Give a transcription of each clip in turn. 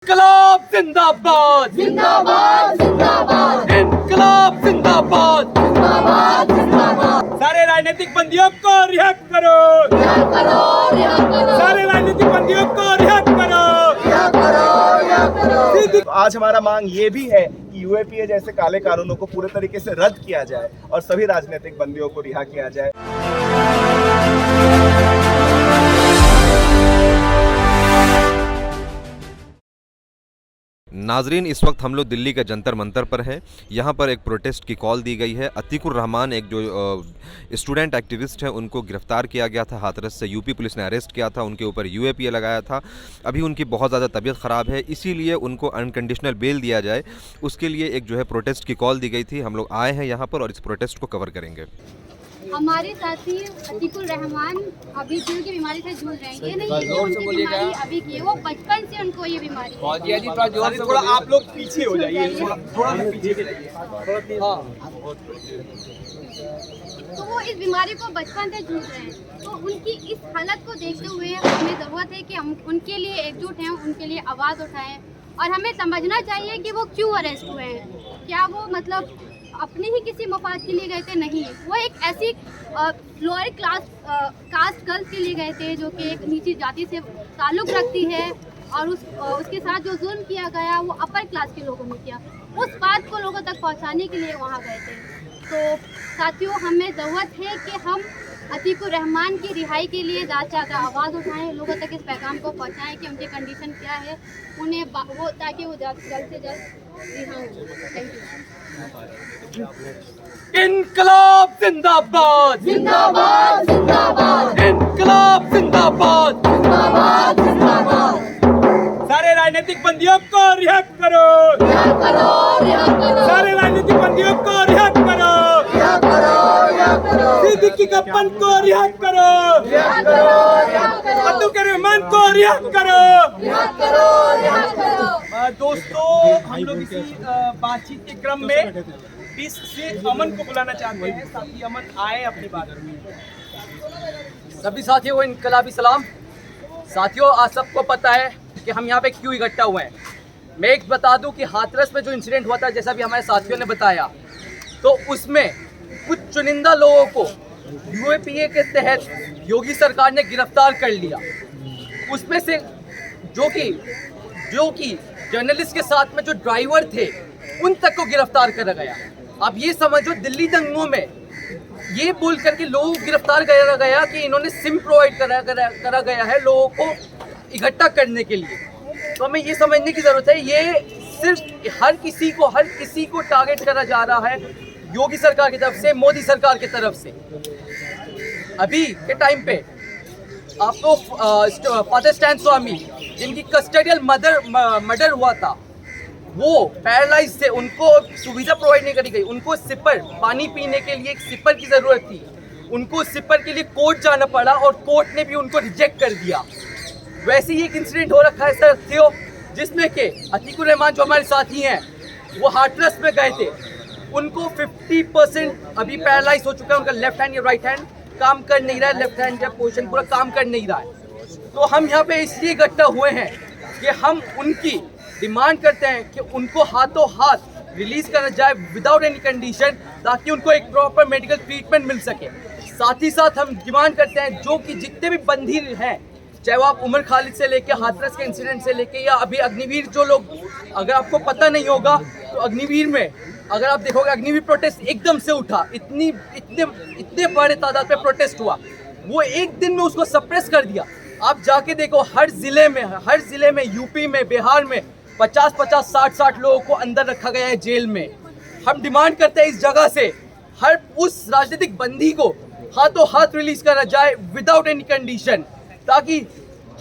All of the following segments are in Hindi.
इनकलाब जिंदाबाद जिंदाबाद जिंदाबाद इनकलाब जिंदाबाद जिंदाबाद जिंदाबाद सारे राजनीतिक बंदियों को रिहा करो रिहा करो रिहा करो सारे राजनीतिक बंदियों को रिहा करो रिहा करो रिहा करो सीधी तो आज हमारा मांग ये भी है कि यूएपीए जैसे काले कानूनों को पूरे तरीके से रद्द किया जाए और सभी राजनीतिक बंदियों को रिहा किया जाए। नाजरीन, इस वक्त हम लोग दिल्ली के जंतर मंतर पर हैं। यहाँ पर एक प्रोटेस्ट की कॉल दी गई है। अतीकुर रहमान एक जो स्टूडेंट एक्टिविस्ट हैं, उनको गिरफ्तार किया गया था हाथरस से। यूपी पुलिस ने अरेस्ट किया था, उनके ऊपर यूएपीए लगाया था। अभी उनकी बहुत ज़्यादा तबीयत ख़राब है, इसीलिए उनको अनकंडीशनल बेल दिया जाए, उसके लिए एक जो है प्रोटेस्ट की कॉल दी गई थी। हम लोग आए हैं यहाँ पर और इस प्रोटेस्ट को कवर करेंगे। हमारे साथी अतीकुर रहमान अभी दिल की बीमारी से जूझ रहे हैं। ये नहीं है उनकी बीमारी अभी की है, वो बचपन से उनको ये बीमारी है। थोड़ा आप लोग पीछे हो जाइए, थोड़ा सा पीछे के जाइए। तो वो इस बीमारी को बचपन से जूझ रहे हैं। तो उनकी इस हालत को देखते हुए हमें ज़रूरत है कि हम उनके लिए एकजुट हैं, उनके लिए आवाज़ उठाएं और हमें समझना चाहिए कि वो क्यों अरेस्ट हुए हैं। क्या वो मतलब अपने ही किसी मफाद के लिए गए थे? नहीं, वो एक ऐसी लोअर क्लास कास्ट गर्ल्स के लिए गए थे जो कि एक नीची जाति से ताल्लुक़ रखती है और उसके साथ जो जुल्म किया गया वो अपर क्लास के लोगों ने किया। उस बात को लोगों तक पहुंचाने के लिए वहां गए थे। तो साथियों, हमें ज़रूरत है कि हम अतीकुर रहमान की रिहाई के लिए ज़्यादा से ज़्यादा आवाज़ उठाएं, लोगों तक इस पैगाम को पहुंचाएं कि उनकी कंडीशन क्या है, उन्हें वो ताकि वो जल्द से जल्द रिहा हो। Thank you. इनकलाब जिंदाबाद जिंदाबाद जिंदाबाद इनकलाब जिंदाबाद जिंदाबाद जिंदाबाद सारे राजनीतिक बंदियों को रिहा करो रिहा करो रिहा करो सारे राजनीतिक बंदियों को रिहा करो रिहा करो रिहा करो सिद्दीकी गप्पन को रिहा करो रिहा करो रिहा करो अतीकुर रहमान को रिहा करो। रिहा करो रिहा करो। दोस्तों, हम लोग इसी बातचीत के क्रम में इस से अमन को बुलाना चाहते हैं। साथी अमन आए अपनी बात में। सभी साथियों को इनकलाबी सलाम। साथियों, आज सबको पता है कि हम यहाँ पे क्यों इकट्ठा हुए हैं। मैं एक बता दूं कि हाथरस में जो इंसिडेंट हुआ था, जैसा भी हमारे साथियों ने बताया, तो उसमें कुछ चुनिंदा लोगों को यूएपीए के तहत योगी सरकार ने गिरफ्तार कर लिया। उसमें से जो कि जर्नलिस्ट के साथ में जो ड्राइवर थे उन तक को गिरफ्तार करा गया। अब ये समझो, दिल्ली दंगों में ये बोल करके लोगों को गिरफ्तार करा गया कि इन्होंने सिम प्रोवाइड करा गया है लोगों को इकट्ठा करने के लिए। तो हमें ये समझने की ज़रूरत है, ये सिर्फ हर किसी को टारगेट करा जा रहा है योगी सरकार की तरफ से, मोदी सरकार की तरफ से। अभी के टाइम पे आपको फादर स्टैन स्वामी, जिनकी कस्टडियल मर्डर हुआ था, वो पैरालाइज थे, उनको सुविधा प्रोवाइड नहीं करी गई। उनको सिपर, पानी पीने के लिए एक सिपर की ज़रूरत थी, उनको सिपर के लिए कोर्ट जाना पड़ा और कोर्ट ने भी उनको रिजेक्ट कर दिया। वैसे ही एक इंसिडेंट हो रखा है साथियों, जिसमें कि अतीकुर रहमान जो हमारे साथी हैं, वो हाथरस में गए थे। उनको 50% अभी पैरालाइज हो चुका है, उनका लेफ्ट हैंड या राइट हैंड काम कर नहीं रहा है, लेफ्ट हैंड का पोजीशन पूरा काम कर नहीं रहा है। तो हम यहाँ पे इसलिए इकट्ठा हुए हैं कि हम उनकी डिमांड करते हैं कि उनको हाथों हाथ रिलीज करा जाए विदाउट एनी कंडीशन, ताकि उनको एक प्रॉपर मेडिकल ट्रीटमेंट मिल सके। साथ ही साथ हम डिमांड करते हैं जो कि जितने भी बंदी हैं, चाहे वो आप उमर खालिद से लेके हाथरस के इंसिडेंट से लेके या अभी अग्निवीर, जो लोग, अगर आपको पता नहीं होगा तो अग्निवीर में अगर आप देखोगे, अग्निवीर प्रोटेस्ट एकदम से उठा, इतने बड़े तादाद पे प्रोटेस्ट हुआ, वो एक दिन में उसको सप्रेस कर दिया। आप जाके देखो, हर जिले में यूपी में, बिहार में 50-50, 60-60 लोगों को अंदर रखा गया है जेल में। हम डिमांड करते हैं इस जगह से हर उस राजनीतिक बंदी को हाथों हाथ रिलीज करा जाए विदाउट एनी कंडीशन, ताकि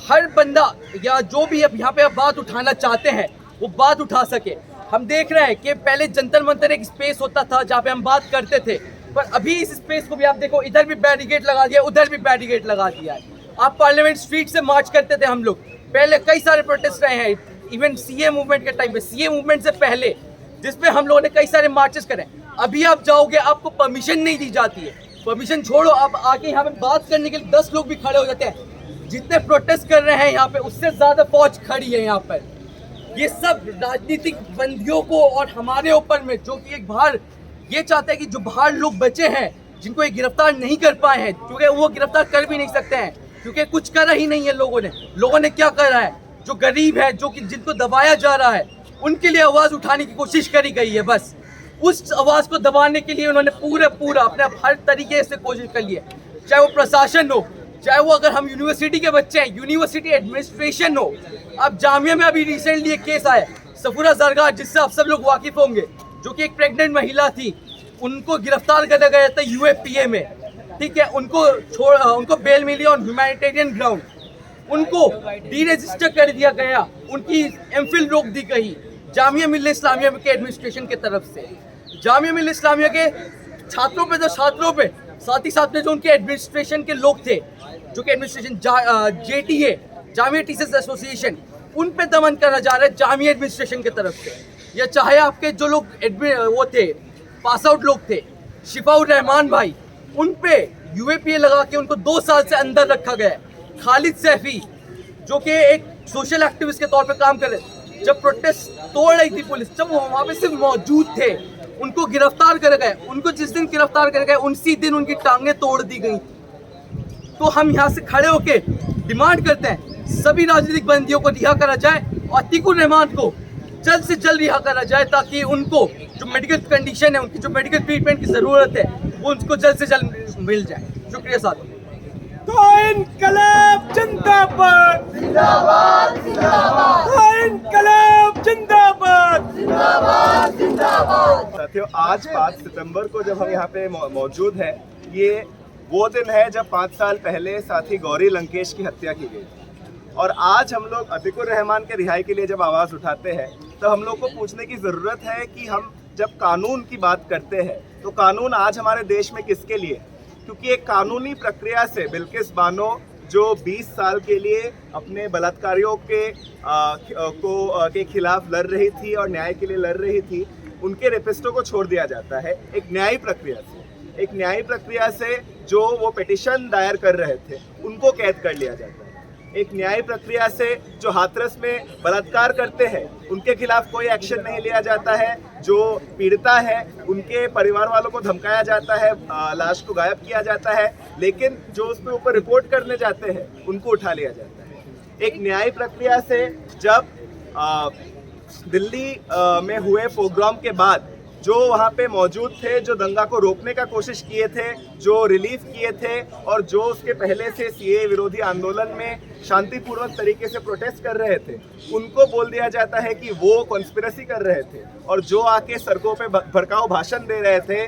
हर बंदा या जो भी अब यहाँ पे बात उठाना चाहते हैं वो बात उठा सके। हम देख रहे हैं कि पहले जंतर मंतर एक स्पेस होता था जहाँ पे हम बात करते थे, पर अभी इस स्पेस को भी आप देखो, इधर भी बैरिकेड लगा दिया, उधर भी बैरिकेड लगा दिया है। आप पार्लियामेंट स्ट्रीट से मार्च करते थे हम लोग, पहले कई सारे प्रोटेस्ट रहे हैं, इवन सीए मूवमेंट के टाइम पे, सीए मूवमेंट से पहले, जिसमें हम लोगों ने कई सारे मार्चेस करे। अभी आप जाओगे, आपको परमिशन नहीं दी जाती है। परमिशन छोड़ो, आप आके यहाँ पे बात करने के लिए 10 लोग भी खड़े हो जाते हैं। जितने प्रोटेस्ट कर रहे हैं यहाँ पे, उससे ज़्यादा फौज खड़ी है यहाँ पर। ये सब राजनीतिक बंदियों को और हमारे ऊपर में, जो कि एक बाहर ये चाहते हैं कि जो बाहर लोग बचे हैं जिनको ये गिरफ्तार नहीं कर पाए हैं, क्योंकि वो गिरफ्तार कर भी नहीं सकते हैं क्योंकि कुछ करा ही नहीं है लोगों ने क्या करा है? जो गरीब है, जो कि जिनको दबाया जा रहा है, उनके लिए आवाज़ उठाने की कोशिश करी गई है। बस उस आवाज़ को दबाने के लिए उन्होंने पूरा अपने हर तरीके से कोशिश कर ली है, चाहे वो प्रशासन हो, चाहे वो अगर हम यूनिवर्सिटी के बच्चे हैं, यूनिवर्सिटी एडमिनिस्ट्रेशन हो। अब जामिया में अभी रिसेंटली एक केस आया सफूरा जरगार, जिससे आप सब लोग वाकिफ होंगे, जो कि एक प्रेग्नेंट महिला थी, उनको गिरफ्तार करा गया था UAPA में, ठीक है। उनको बेल मिली ऑन ह्यूमैनिटेरियन ग्राउंड, उनको डीरजिस्टर कर दिया गया, उनकी MPhil रोक दी गई जामिया मिल्लिया इस्लामिया के एडमिनिस्ट्रेशन की तरफ से। जामिया मिल्लिया इस्लामिया के छात्रों पे साथ ही साथ में जो उनके एडमिनिस्ट्रेशन के लोग थे, जो कि administration JTA Jamia teachers association, उन पे दमन करा जा रहा है जामिया एडमिनिस्ट्रेशन की तरफ से। या चाहे आपके जो लोग वो थे, पास आउट लोग थे, शिफाउर रहमान भाई, उन पे UAPA लगा के उनको 2 साल से अंदर रखा गया है। खालिद सैफी, जो कि एक सोशल एक्टिविस्ट के तौर पे काम कर रहे, जब प्रोटेस्ट तोड़ रही थी पुलिस, जब वो वहाँ पे सिर्फ मौजूद थे, उनको गिरफ्तार कर गए। उनको जिस दिन गिरफ्तार कर गए उसी दिन उनकी टांगें तोड़ दी गई। तो हम यहाँ से खड़े होके डिमांड करते हैं सभी राजनीतिक बंदियों को रिहा करा जाए और अतीकुर रहमान को जल्द से जल्द रिहा करा जाए, ताकि उनको जो मेडिकल कंडीशन है, उनकी जो मेडिकल ट्रीटमेंट की ज़रूरत है, वो उनको जल्द से जल्द मिल जाए। शुक्रिया साथियों। तो इनकलाब जिंदाबाद, जिंदाबाद जिंदाबाद, तो इनकलाब जिंदाबाद, जिंदाबाद जिंदाबाद। साथियों, आज 5 सितंबर को जब हम यहाँ पे मौजूद हैं, ये वो दिन है जब 5 साल पहले साथी गौरी लंकेश की हत्या की गई। और आज हम लोग अतीकुर रहमान के रिहाई के लिए जब आवाज़ उठाते हैं, तो हम लोग को पूछने की ज़रूरत है कि हम जब कानून की बात करते हैं, तो कानून आज हमारे देश में किसके लिए? क्योंकि एक कानूनी प्रक्रिया से बिल्किस बानो, जो 20 साल के लिए अपने बलात्कारियों के खिलाफ लड़ रही थी और न्याय के लिए लड़ रही थी, उनके रेपिस्टों को छोड़ दिया जाता है एक न्यायी प्रक्रिया से जो वो पिटीशन दायर कर रहे थे, उनको कैद कर लिया जाता है। एक न्यायी प्रक्रिया से जो हाथरस में बलात्कार करते हैं, उनके खिलाफ कोई एक्शन नहीं लिया जाता है। जो पीड़िता है, उनके परिवार वालों को धमकाया जाता है, लाश को गायब किया जाता है, लेकिन जो उसके ऊपर रिपोर्ट करने जाते हैं, उनको उठा लिया जाता है। एक न्यायी प्रक्रिया से जब दिल्ली में हुए पोग्राम के बाद जो वहाँ पे मौजूद थे, जो दंगा को रोकने का कोशिश किए थे, जो रिलीफ किए थे, और जो उसके पहले से CAA विरोधी आंदोलन में शांतिपूर्वक तरीके से प्रोटेस्ट कर रहे थे, उनको बोल दिया जाता है कि वो कॉन्स्पिरेसी कर रहे थे। और जो आके सड़कों पे भड़काऊ भाषण दे रहे थे,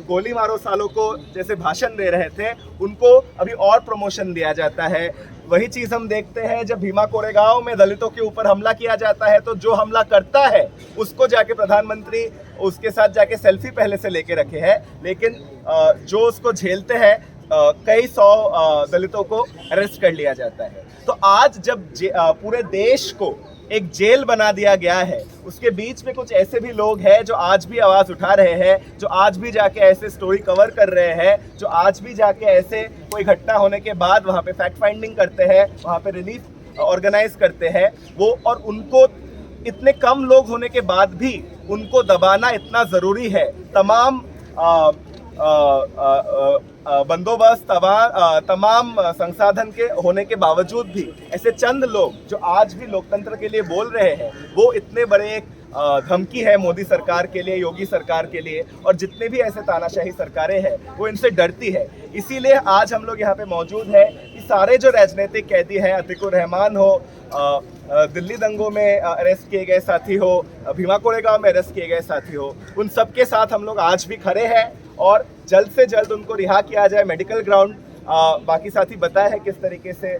गोली मारो सालों को जैसे भाषण दे रहे थे, उनको अभी और प्रमोशन दिया जाता है। वही चीज़ हम देखते हैं जब भीमा कोरेगांव में दलितों के ऊपर हमला किया जाता है, तो जो हमला करता है उसको जाके प्रधानमंत्री उसके साथ जाके सेल्फी पहले से लेके रखे हैं, लेकिन जो उसको झेलते हैं कई 100 दलितों को अरेस्ट कर लिया जाता है। तो आज जब पूरे देश को एक जेल बना दिया गया है, उसके बीच में कुछ ऐसे भी लोग हैं जो आज भी आवाज़ उठा रहे हैं, जो आज भी जाके ऐसे स्टोरी कवर कर रहे हैं, जो आज भी जाके ऐसे कोई घटना होने के बाद वहाँ पे फैक्ट फाइंडिंग करते हैं, वहाँ पे रिलीफ ऑर्गेनाइज करते हैं वो। और उनको इतने कम लोग होने के बाद भी उनको दबाना इतना ज़रूरी है। तमाम बंदोबस्त, तमाम संसाधन के होने के बावजूद भी ऐसे चंद लोग जो आज भी लोकतंत्र के लिए बोल रहे हैं, वो इतने बड़े एक धमकी है मोदी सरकार के लिए, योगी सरकार के लिए, और जितने भी ऐसे तानाशाही सरकारें हैं वो इनसे डरती है। इसीलिए आज हम लोग यहाँ पे मौजूद है कि सारे जो राजनीतिक कैदी हैं, अतीकुर रहमान हो, दिल्ली दंगों में अरेस्ट किए गए साथी हो, भीमा कोरेगांव में अरेस्ट किए गए साथी हो, उन सब के साथ हम लोग आज भी खड़े हैं और जल्द से जल्द उनको रिहा किया जाए मेडिकल ग्राउंड। बाकी साथी बताया है किस तरीके से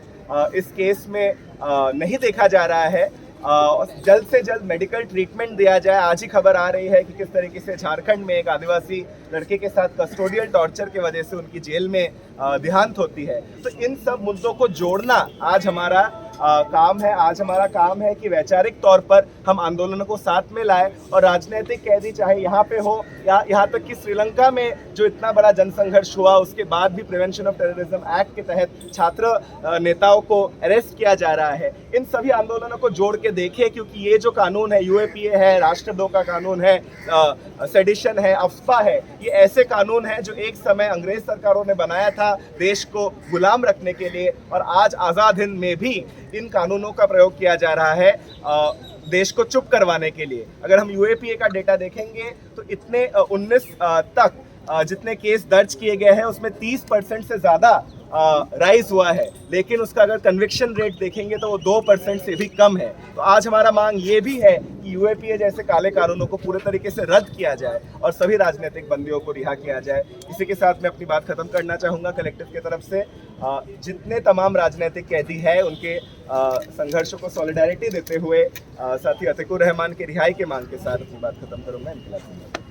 इस केस में नहीं देखा जा रहा है, जल्द से जल्द मेडिकल ट्रीटमेंट दिया जाए। आज ही खबर आ रही है कि किस तरीके से झारखंड में एक आदिवासी लड़के के साथ कस्टोडियल टॉर्चर की वजह से उनकी जेल में देहांत होती है। तो इन सब मुद्दों को जोड़ना आज हमारा काम है, आज हमारा काम है कि वैचारिक तौर पर हम आंदोलनों को साथ में लाए और राजनीतिक कैदी चाहे यहाँ पे हो या यहाँ तक कि श्रीलंका में जो इतना बड़ा जनसंघर्ष हुआ उसके बाद भी प्रिवेंशन ऑफ टेररिज्म एक्ट के तहत छात्र नेताओं को अरेस्ट किया जा रहा है, इन सभी आंदोलनों को जोड़ के देखें, क्योंकि ये जो कानून है, यूएपीए है, राष्ट्रद्रोह का कानून है, सेडिशन है, अफस्पा है, ये ऐसे कानून हैं जो एक समय अंग्रेज सरकारों ने बनाया था देश को गुलाम रखने के लिए, और आज आज़ाद हिंद में भी इन कानूनों का प्रयोग किया जा रहा है देश को चुप करवाने के लिए। अगर हम यूएपीए का डेटा देखेंगे तो इतने 19 तक जितने केस दर्ज किए गए हैं उसमें 30% से ज़्यादा राइज हुआ है, लेकिन उसका अगर कन्विक्शन रेट देखेंगे तो वो 2% से भी कम है। तो आज हमारा मांग ये भी है कि यूएपीए जैसे काले कानूनों को पूरे तरीके से रद्द किया जाए और सभी राजनीतिक बंदियों को रिहा किया जाए। इसी के साथ मैं अपनी बात खत्म करना चाहूँगा कलेक्टिव की तरफ से। जितने तमाम राजनीतिक कैदी हैं उनके संघर्षों को सॉलिडारिटी देते हुए साथी अतीकुर रहमान की रिहाई के मांग के साथ अपनी बात खत्म करूँगा। इनकलाब जिंदाबाद।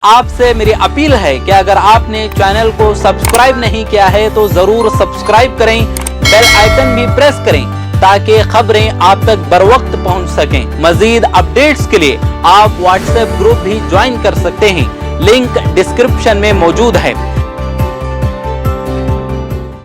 आपसे मेरी अपील है कि अगर आपने चैनल को सब्सक्राइब नहीं किया है तो जरूर सब्सक्राइब करें, बेल आइकन भी प्रेस करें ताकि खबरें आप तक बर वक्त पहुंच सकें। मजीद अपडेट्स के लिए आप व्हाट्सएप ग्रुप भी ज्वाइन कर सकते हैं, लिंक डिस्क्रिप्शन में मौजूद है।